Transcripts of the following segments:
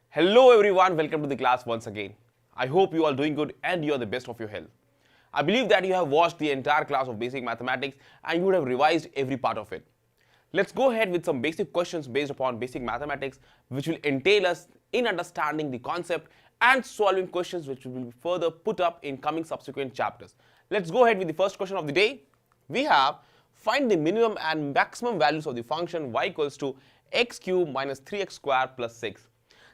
Hello everyone, welcome to the class once again. I hope you are doing good and you are the best of your health. I believe that you have watched the entire class of basic mathematics and you would have revised every part of it. Let's go ahead with some basic questions based upon basic mathematics which will entail us in understanding the concept and solving questions which will be further put up in coming subsequent chapters. Let's go ahead with the first question of the day. We have find the minimum and maximum values of the function y equals to x cubed minus 3x squared plus 6.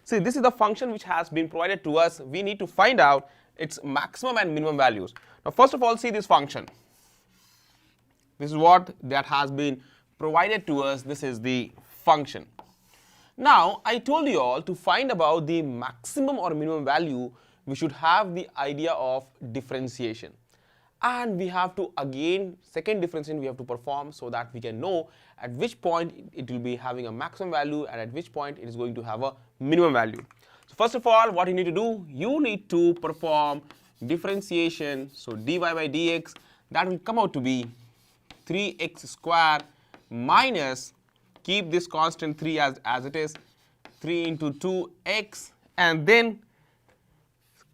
See, this is the function which has been provided to us. We need to find out its maximum and minimum values. Now, first of all, see this function. This is what that has been provided to us. This is the function. Now, I told you all to find about the maximum or minimum value, we should have the idea of differentiation. And we have to again, second differentiation we have to perform so that we can know at which point it will be having a maximum value and at which point it is going to have a minimum value. So first of all, what you need to do, you need to perform differentiation. So dy by dx, that will come out to be 3x squared minus, keep this constant 3 as it is, 3 into 2x, and then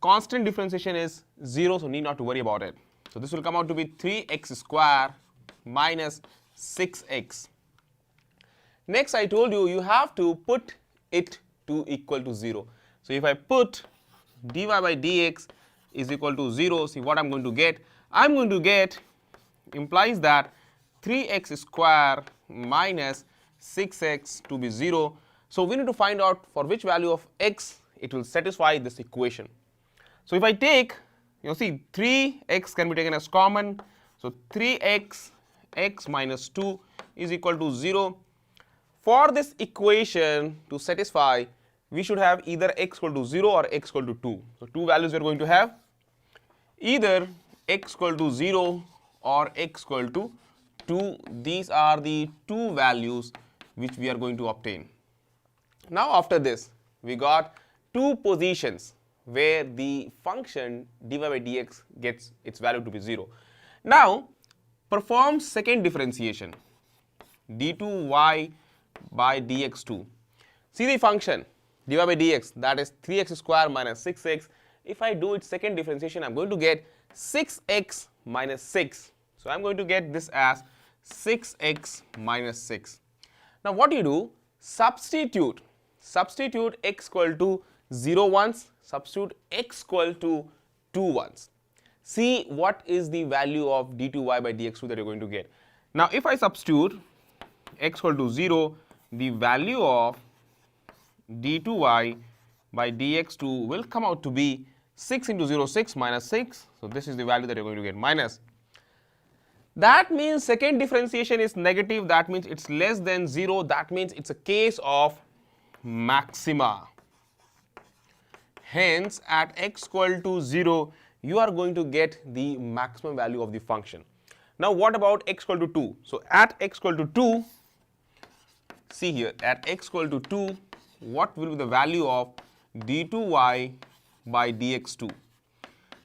constant differentiation is 0, so need not to worry about it. So this will come out to be 3x squared minus 6x. Next, I told you, you have to put it to equal to 0. So if I put dy by dx is equal to 0, see what I'm going to get? I'm going to get, implies that 3x squared minus 6x to be 0. So we need to find out for which value of x it will satisfy this equation. So if I take, you see 3x can be taken as common, so 3x x minus 2 is equal to 0. For this equation to satisfy, we should have either x equal to 0 or x equal to 2. So two values we are going to have, either x equal to 0 or x equal to 2. These are the two values which we are going to obtain. Now after this, we got two positions where the function dy by dx gets its value to be 0. Now perform second differentiation, d2y by dx2. See the function dy by dx, that is 3x squared minus 6x. If I do its second differentiation, I'm going to get 6x minus 6. So I'm going to get this as 6x minus 6. Now what do you do? Substitute x equal to 0 once, substitute x equal to 2 once. See what is the value of d2y by dx2 that you're going to get. Now if I substitute x equal to 0, the value of d2y by dx2 will come out to be 6 into 0, 6 minus 6. So this is the value that you're going to get, minus. That means second differentiation is negative, that means it's less than 0, that means it's a case of maxima. Hence, at x equal to 0, you are going to get the maximum value of the function. Now, what about x equal to 2? So, at x equal to 2, see here, at x equal to 2, what will be the value of d2y by dx2?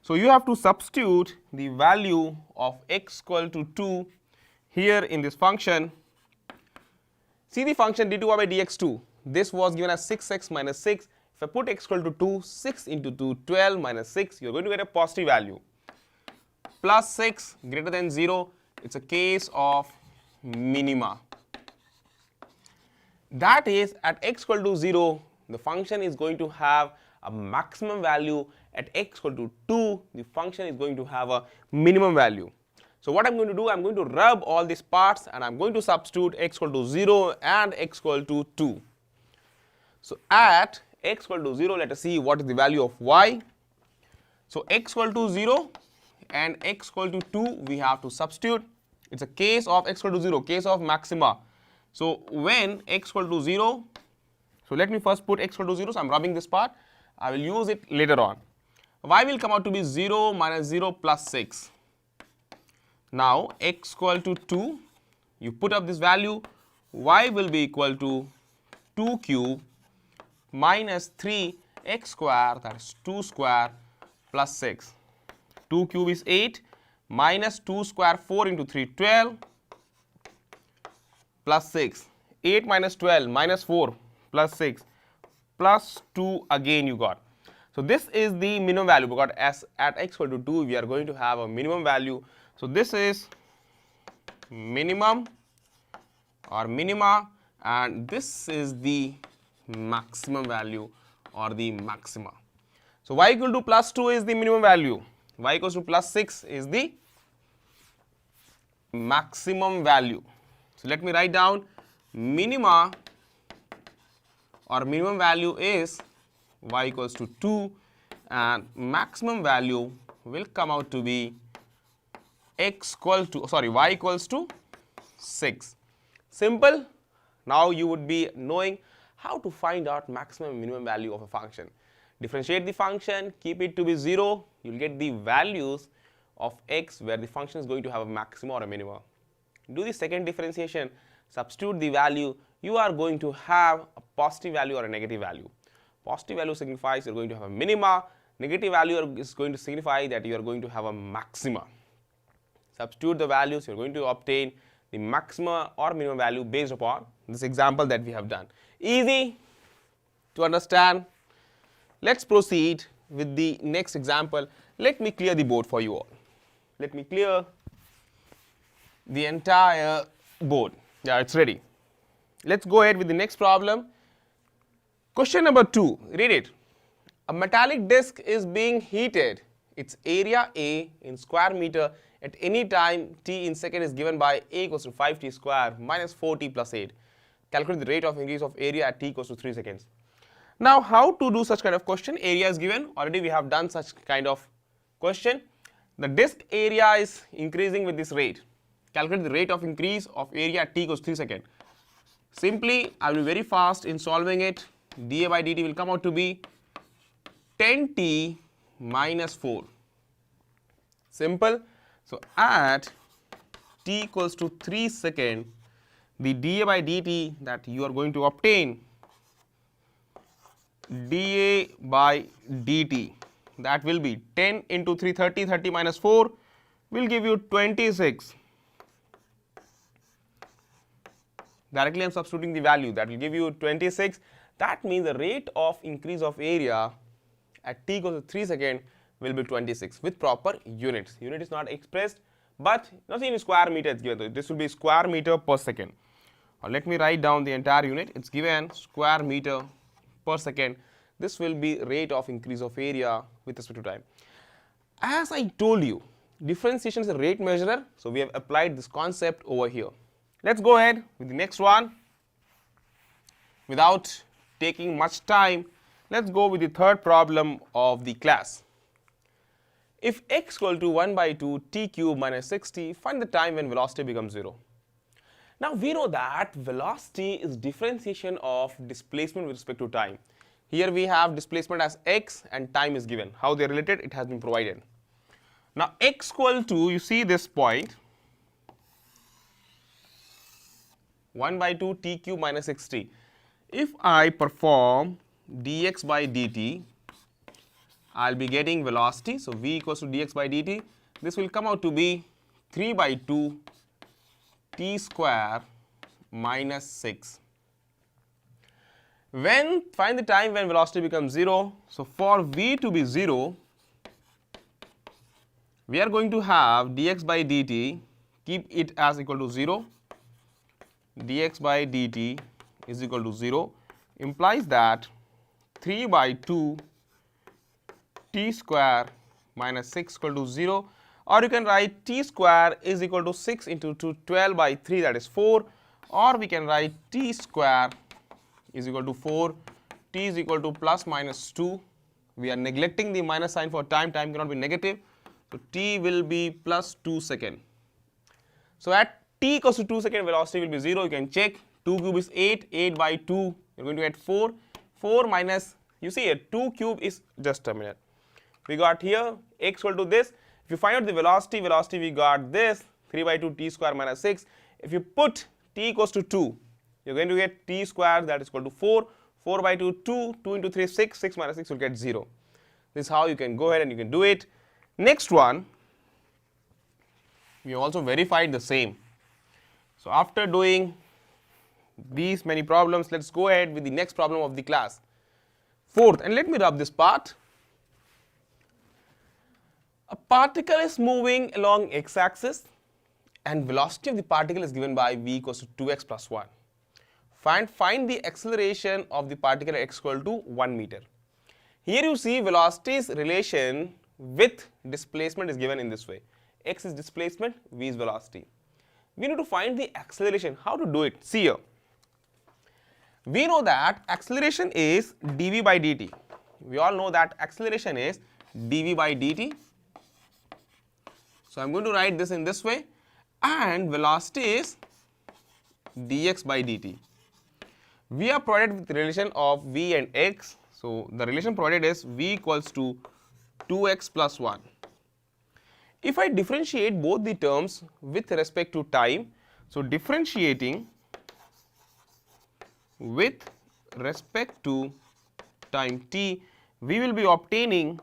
So, you have to substitute the value of x equal to 2 here in this function. See the function d2y by dx2. This was given as 6x minus 6. If I put x equal to 2, 6 into 2, 12 minus 6, you're going to get a positive value. Plus 6 greater than 0, it's a case of minima. That is, at x equal to 0, the function is going to have a maximum value. At x equal to 2, the function is going to have a minimum value. So what I'm going to do, I'm going to rub all these parts and I'm going to substitute x equal to 0 and x equal to 2. So at x equal to 0, let us see what is the value of y. So x equal to 0 and x equal to 2, we have to substitute. It's a case of x equal to 0, case of maxima. So when x equal to 0, so let me first put x equal to 0, so I'm rubbing this part. I will use it later on. Y will come out to be 0 minus 0 plus 6. Now x equal to 2, you put up this value, y will be equal to 2 cube minus 3x square, that is 2 square plus 6. 2 cube is 8 minus 2 square 4 into 3 12 plus 6 8 minus 12 minus 4 plus 6 plus 2 again you got. So this is the minimum value because as at x equal to 2 we are going to have a minimum value. So this is minimum or minima, and this is the maximum value or the maxima. So y equal to plus 2 is the minimum value, y equals to plus 6 is the maximum value. So let me write down minima or minimum value is y equals to 2 and maximum value will come out to be y equals to 6. Simple. Now you would be knowing how to find out maximum and minimum value of a function. Differentiate the function, keep it to be 0, you will get the values of x where the function is going to have a maxima or a minima. Do the second differentiation, substitute the value, you are going to have a positive value or a negative value. Positive value signifies you are going to have a minima, negative value is going to signify that you are going to have a maxima. Substitute the values, you are going to obtain the maxima or minimum value based upon this example that we have done. Easy to understand. Let's proceed with the next example. Let me clear the board for you all. Let me clear the entire board. Yeah, it's ready. Let's go ahead with the next problem. Question number 2, read it. A metallic disc is being heated. Its area A in square meter at any time t in second is given by A equals to 5t square minus 4t plus 8. Calculate the rate of increase of area at t equals to 3 seconds. Now how to do such kind of question? Area is given. Already we have done such kind of question. The disc area is increasing with this rate. Calculate the rate of increase of area at t equals 3 seconds. Simply I will be very fast in solving it. dA by dt will come out to be 10t minus 4. Simple. So at t equals to 3 seconds, the dA by dt that you are going to obtain, dA by dt, that will be 10 into 3 30, 30 minus 4 will give you 26. Directly I am substituting the value, that will give you 26. That means the rate of increase of area at t equals to 3 seconds will be 26 with proper units. Unit is not expressed, but nothing in square meter is given. This will be square meter per second. Let me write down the entire unit. It's given square meter per second. This will be rate of increase of area with respect to time. As I told you, differentiation is a rate measurer, so we have applied this concept over here. Let's go ahead with the next one. Without taking much time, let's go with the third problem of the class. If x equal to 1 by 2 t cube minus 6t, find the time when velocity becomes 0. Now we know that velocity is differentiation of displacement with respect to time. Here we have displacement as x and time is given. How they are related, it has been provided. Now x equal to, you see this point, 1 by 2 t cube minus 6t. If I perform dx by dt, I will be getting velocity. So v equals to dx by dt. This will come out to be 3 by 2 t square minus 6. When find the time when velocity becomes 0. So for v to be 0, we are going to have dx by dt, keep it as equal to 0. Dx by dt is equal to 0 implies that 3 by 2 t square minus 6 equal to 0, or you can write t square is equal to 6 into 12 by 3, that is 4, or we can write t square is equal to 4, t is equal to plus minus 2. We are neglecting the minus sign for time, time cannot be negative, so t will be plus 2 seconds. So at t equals to 2 seconds, velocity will be 0. You can check. 2 cube is 8, 8 by 2, you are going to get 4, 4 minus, you see here 2 cube is just a minute. We got here x equal to this. If you find out the velocity, we got this 3 by 2 t square minus 6. If you put t equals to 2, you are going to get t square, that is equal to 4, 4 by 2, 2, 2 into 3, 6, 6 minus 6 will get 0. This is how you can go ahead and you can do it. Next one, we also verified the same. So after doing these many problems, let's go ahead with the next problem of the class. Fourth, and let me rub this part. A particle is moving along x-axis and velocity of the particle is given by v equals to 2x plus 1. Find the acceleration of the particle at x equal to 1 meter. Here you see velocity's relation with displacement is given in this way. X is displacement, v is velocity. We need to find the acceleration. How to do it? See here. We know that acceleration is dv by dt. We all know that acceleration is dv by dt. So I'm going to write this in this way, and velocity is dx by dt. We are provided with the relation of v and x. So the relation provided is v equals to 2x plus 1. If I differentiate both the terms with respect to time, so differentiating with respect to time t, we will be obtaining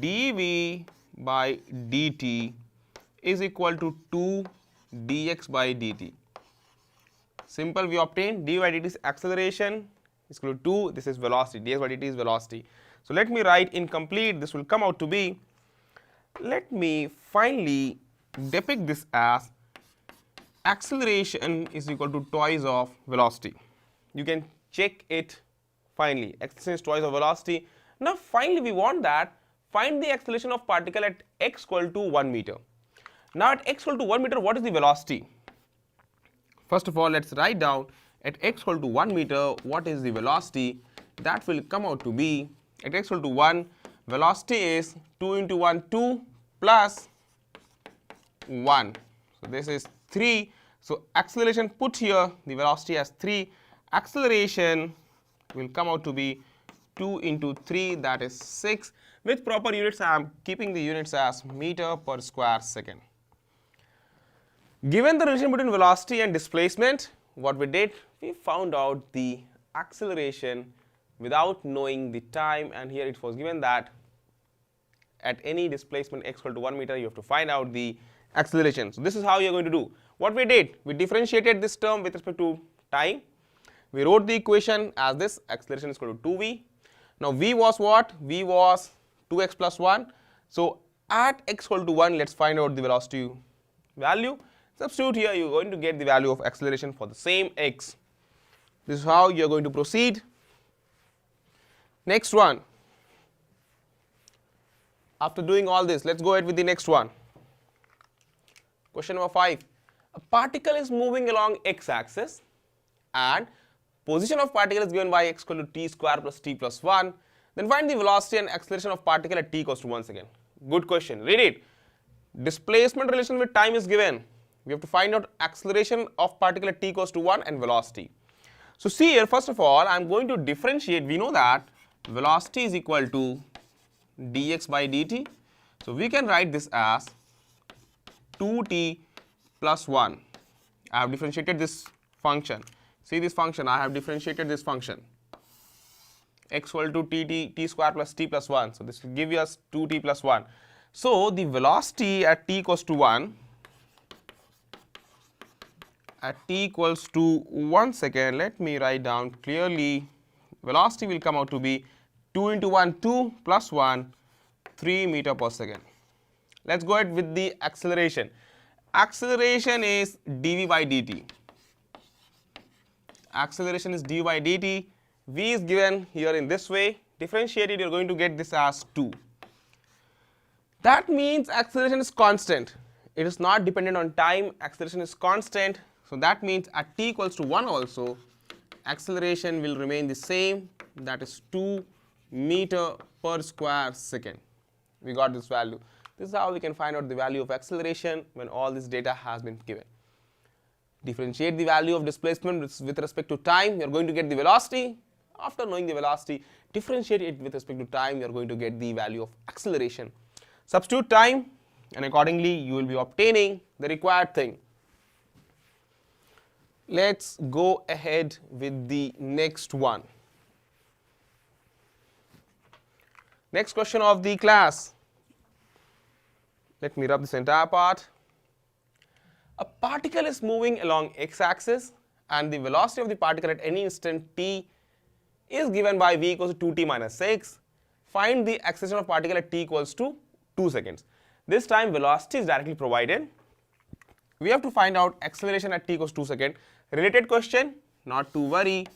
dv by dt is equal to 2 dx by dt. Simple, we obtain dv by dt is acceleration is equal to 2, this is velocity, dx by dt is velocity. So let me write incomplete, this will come out to be, let me finally depict this as acceleration is equal to twice of velocity. You can check it finally, acceleration is twice of velocity. Now finally we want that, find the acceleration of particle at x equal to 1 meter. Now at x equal to 1 meter, what is the velocity? First of all, let's write down at x equal to 1 meter, what is the velocity? That will come out to be, at x equal to 1, velocity is 2 into 1, 2 plus 1. So this is 3. So acceleration put here, the velocity as 3. Acceleration will come out to be 2 into 3, that is 6. With proper units, I am keeping the units as meter per square second. Given the relation between velocity and displacement, what we did, we found out the acceleration without knowing the time, and here it was given that at any displacement x equal to 1 meter, you have to find out the acceleration. So this is how you are going to do. What we did, we differentiated this term with respect to time. We wrote the equation as this, acceleration is equal to 2v. Now v was what? V was 2x plus 1. So at x equal to 1, let's find out the velocity value. Substitute here, you are going to get the value of acceleration for the same x. This is how you are going to proceed. Next one. After doing all this, let's go ahead with the next one. Question number 5. A particle is moving along x-axis and position of particle is given by x equal to t square plus t plus 1. Then find the velocity and acceleration of particle at t equals to 1 second. Good question. Read it. Displacement relation with time is given. We have to find out acceleration of particle at t equals to 1 and velocity. So see here, first of all, I am going to differentiate. We know that velocity is equal to dx by dt. So we can write this as 2t plus 1. I have differentiated this function. See this function, I have differentiated this function. X equal to t square plus t plus 1. So this will give us 2t plus 1. So the velocity at t equals to 1, at t equals to 1 second, let me write down clearly, velocity will come out to be 2 into 1, 2 plus 1, 3 meter per second. Let's go ahead with the acceleration. Acceleration is dv by dt. Acceleration is dv by dt. V is given here in this way. Differentiated, you are going to get this as 2. That means acceleration is constant. It is not dependent on time. Acceleration is constant. So that means at t equals to 1 also, acceleration will remain the same. That is 2 meter per square second. We got this value. This is how we can find out the value of acceleration when all this data has been given. Differentiate the value of displacement with respect to time, you are going to get the velocity. After knowing the velocity, differentiate it with respect to time, you are going to get the value of acceleration. Substitute time, and accordingly you will be obtaining the required thing. Let's go ahead with the next one. Next question of the class. Let me rub this entire part. A particle is moving along x-axis and the velocity of the particle at any instant t is given by v equals to 2t minus 6. Find the acceleration of particle at t equals to 2 seconds. This time velocity is directly provided. We have to find out acceleration at t equals 2 seconds. Related question, not to worry.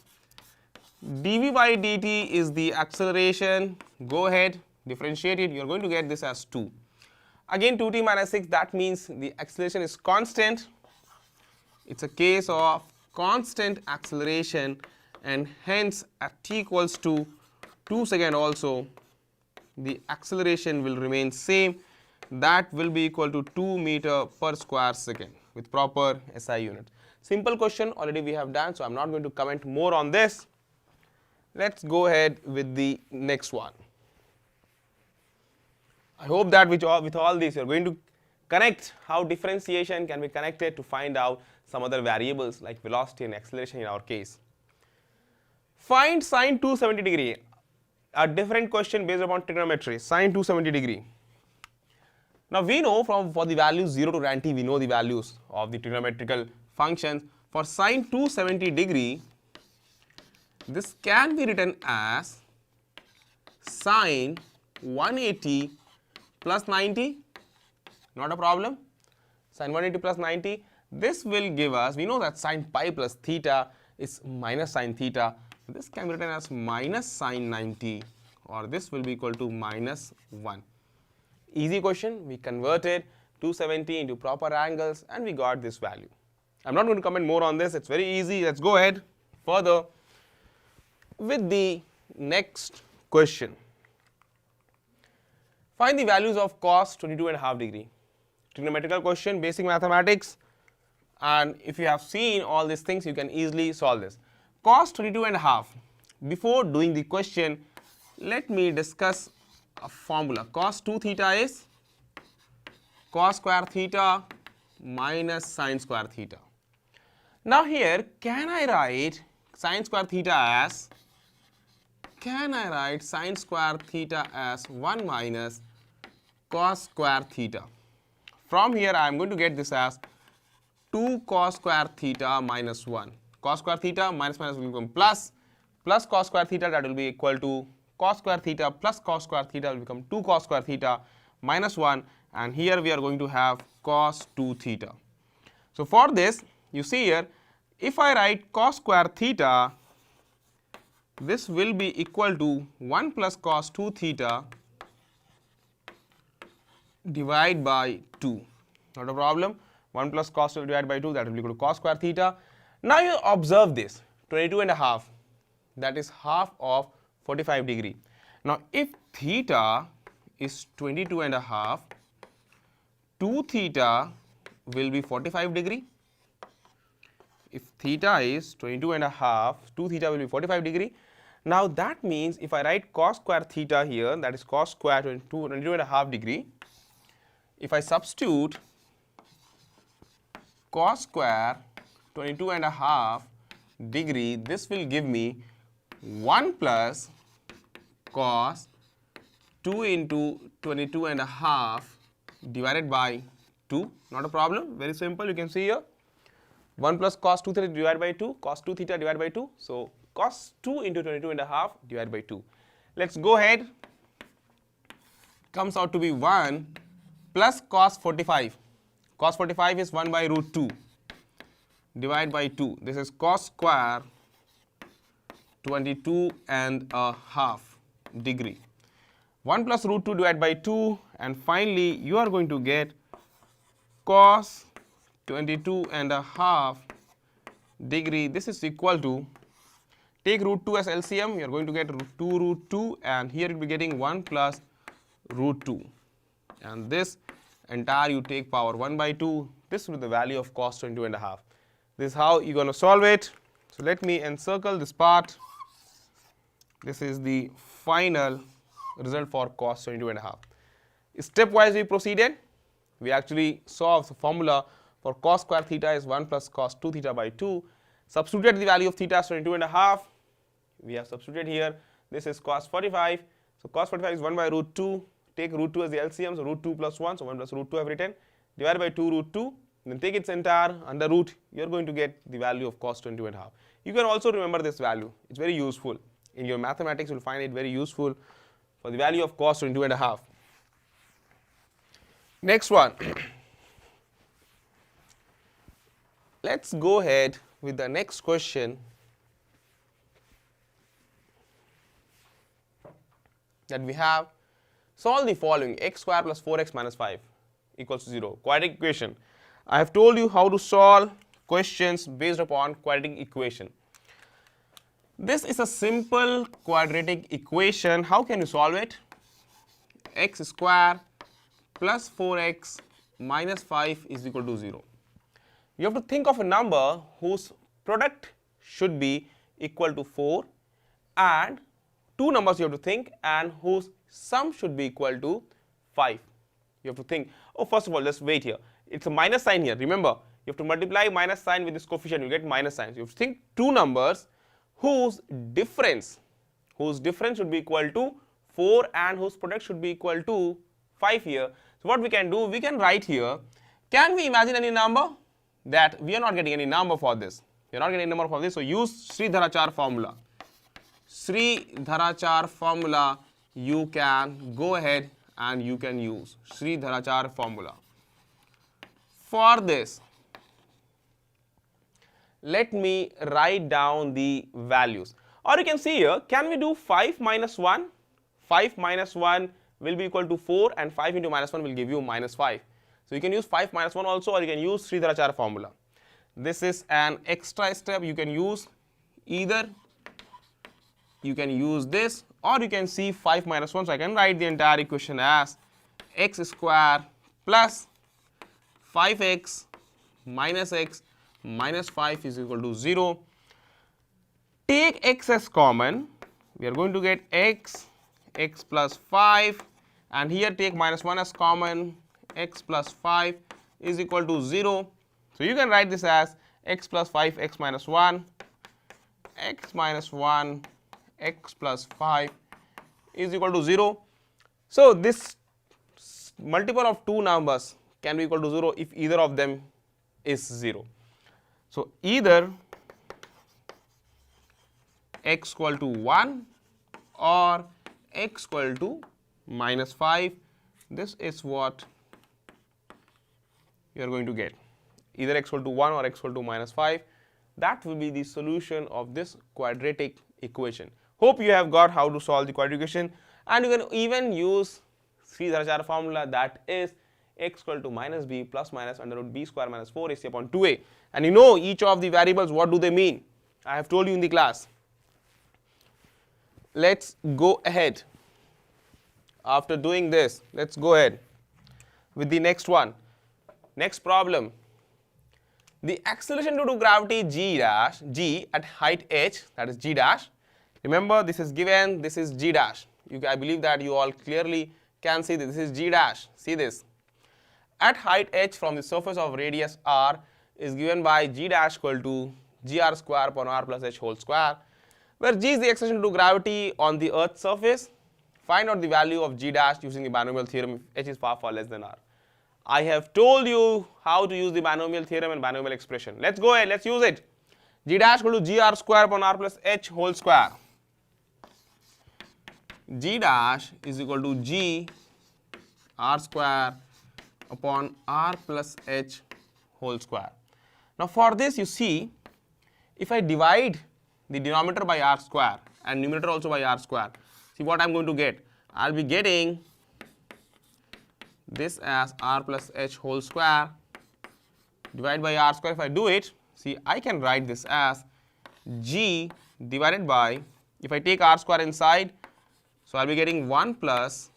dv by dt is the acceleration. Go ahead, differentiate it. You are going to get this as 2. Again 2t minus 6, that means the acceleration is constant. It's a case of constant acceleration, and hence at t equals to 2 seconds also the acceleration will remain same. That will be equal to 2 meter per square second with proper SI unit. Simple question already we have done, so I'm not going to comment more on this. Let's go ahead with the next one. I hope that with all this you are going to connect how differentiation can be connected to find out some other variables like velocity and acceleration in our case. Find sine 270 degree. A different question based upon trigonometry. Sine 270 degree. Now we know for the values 0 to tan t, we know the values of the trigonometrical functions. For sine 270 degree, this can be written as sine 180 plus 90, not a problem. Sine 180 plus 90, this will give us, we know that sine pi plus theta is minus sine theta. This can be written as minus sine 90, or this will be equal to minus 1. Easy question, we converted 270 into proper angles and we got this value. I'm not going to comment more on this, it's very easy. Let's go ahead further with the next question. Find the values of cos 22.5 degree. Trigonometrical question, basic mathematics, and if you have seen all these things, you can easily solve this. Cos 22.5. Before doing the question, let me discuss a formula. Cos 2 theta is cos square theta minus sine square theta. Now here, can I write sine square theta as, sine square theta as 1 minus cos square theta? From here I am going to get this as 2 cos square theta minus 1. Cos square theta minus will become plus cos square theta, that will be equal to cos square theta plus cos square theta will become 2 cos square theta minus 1, and here we are going to have cos 2 theta. So for this, you see here, if I write cos square theta, this will be equal to 1 plus cos 2 theta divided by 2. Not a problem. 1 plus cos 2 divided by 2, that will be equal to cos square theta. Now you observe this, 22.5, that is half of 45 degree. Now if theta is 22.5, 2 theta will be 45 degree. If theta is 22.5, 2 theta will be 45 degree. Now that means if I write cos square theta here, that is cos square 22.5 degree. If I substitute cos square 22.5 degree, this will give me 1 plus cos 2 into 22.5 divided by 2. Not a problem, very simple, you can see here. 1 plus cos 2 theta divided by 2, cos 2 theta divided by 2. So cos 2 into 22.5 divided by 2. Let's go ahead. Comes out to be 1 plus cos 45. Cos 45 is 1 by root 2 divided by 2. This is cos square 22.5 degree. 1 plus root 2 divided by 2, and finally you are going to get cos 22.5 degree. This is equal to, take root 2 as LCM, you are going to get 2 root 2, and here you will be getting 1 plus root 2, and this entire you take power 1 by 2. This will be the value of cos 22.5. This is how you are going to solve it. So let me encircle this part. This is the final result for cos 22.5. Stepwise we proceeded. We actually saw the formula for cos square theta is 1 plus cos 2 theta by 2. Substituted the value of theta as 22.5. We have substituted here. This is cos 45. So cos 45 is 1 by root 2. take root 2 as the LCM, so root 2 plus 1, so 1 plus root 2 I've written, divided by 2 root 2, then take its entire under root, you're going to get the value of cos 22.5. You can also remember this value, it's very useful. In your mathematics, you'll find it very useful for the value of cos 22.5. Next one. Let's go ahead with the next question that we have. Solve the following: x square plus 4x minus 5 equals to 0. Quadratic equation. I have told you how to solve questions based upon quadratic equation. This is a simple quadratic equation. How can you solve it? X square plus 4x minus 5 is equal to 0. You have to think of a number whose product should be equal to 4, and two numbers you have to think, and whose sum should be equal to 5. You have to think, oh, first of all, just wait here. It's a minus sign here. Remember, you have to multiply minus sign with this coefficient, you get minus signs. You have to think two numbers whose difference should be equal to 4 and whose product should be equal to 5 here. So what we can do, we can write here, can we imagine any number? That we are not getting any number for this. We are not getting any number for this, so use Sridharachar formula. Sridharachar formula, you can go ahead and you can use Sridharachar formula. For this, let me write down the values. Or you can see here, can we do 5 minus 1? 5 minus 1 will be equal to 4, and 5 into minus 1 will give you minus 5. So you can use 5 minus 1 also, or you can use Sridharachar formula. This is an extra step. You can use either, you can use this, or you can see 5 minus 1. So I can write the entire equation as x square plus 5x minus 5 is equal to 0. Take x as common. We are going to get x plus 5, and here take minus 1 as common. X plus 5 is equal to 0. So you can write this as x plus 5 x minus 1, x minus 1 x plus 5 is equal to 0. So this multiple of two numbers can be equal to 0 if either of them is 0. So either x equal to 1 or x equal to minus 5. This is what you are going to get. Either x equal to 1 or x equal to minus 5. That will be the solution of this quadratic equation. Hope you have got how to solve the quadratic equation, and you can even use Sridharachar formula, that is x equal to minus b plus minus under root b square minus 4ac upon 2a. And you know each of the variables, what do they mean? I have told you in the class. Let's go ahead. After doing this, let's go ahead with the next one. Next problem. The acceleration due to gravity g at height h, that is g dash. Remember, this is given, this is g dash. I believe that you all clearly can see this is g dash. See this. At height h from the surface of radius r is given by g dash equal to gr square upon r plus h whole square, where g is the acceleration due to gravity on the earth's surface. Find out the value of g dash using the binomial theorem if h is far less than r. I have told you how to use the binomial theorem and binomial expression. Let's go ahead, let's use it. G dash equal to gr square upon r plus h whole square. G dash is equal to g r square upon r plus h whole square. Now for this, you see, if I divide the denominator by r square and numerator also by r square, see what I am going to get. I will be getting this as r plus h whole square divided by r square. If I do it, see, I can write this as g divided by, if I take r square inside, so I'll be getting 1 plus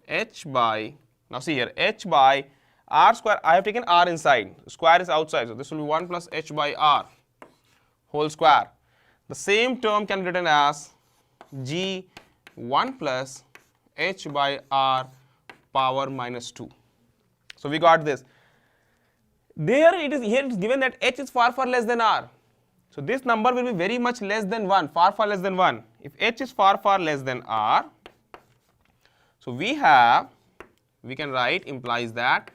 h by, now see here, h by r square. I have taken r inside, square is outside, so this will be 1 plus h by r whole square. The same term can be written as g 1 plus h by r power minus 2. So we got this. Here it is given that h is far less than r. So this number will be very much less than 1, far less than 1. If h is far less than r, So we can write implies that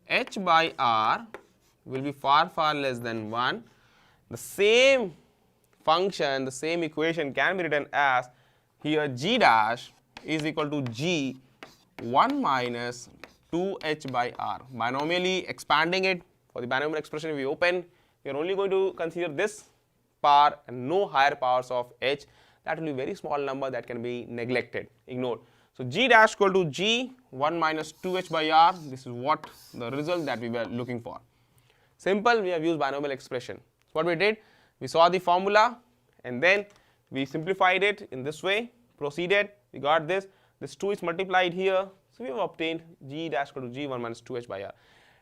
h by r will be far less than 1. The same function, the same equation can be written as here g dash is equal to g 1 minus 2h by r. Binomially expanding it, for the binomial expression we open, we are only going to consider this power and no higher powers of h. That will be a very small number that can be neglected, ignored. So g dash equal to g 1 minus 2h by r. This is what the result that we were looking for. Simple, we have used binomial expression. What we did, we saw the formula and then we simplified it in this way, proceeded, we got this 2 is multiplied here, so we have obtained g dash equal to g 1 minus 2h by r,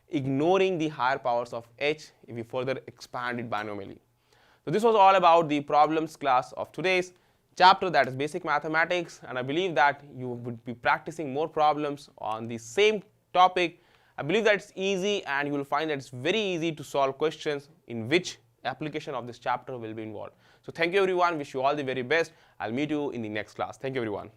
ignoring the higher powers of h if we further expand it binomially. So this was all about the problems class of today's chapter, that is basic mathematics, and I believe that you would be practicing more problems on the same topic. I believe that it's easy and you will find that it's very easy to solve questions in which application of this chapter will be involved. So thank you everyone, wish you all the very best. I'll meet you in the next class. Thank you everyone.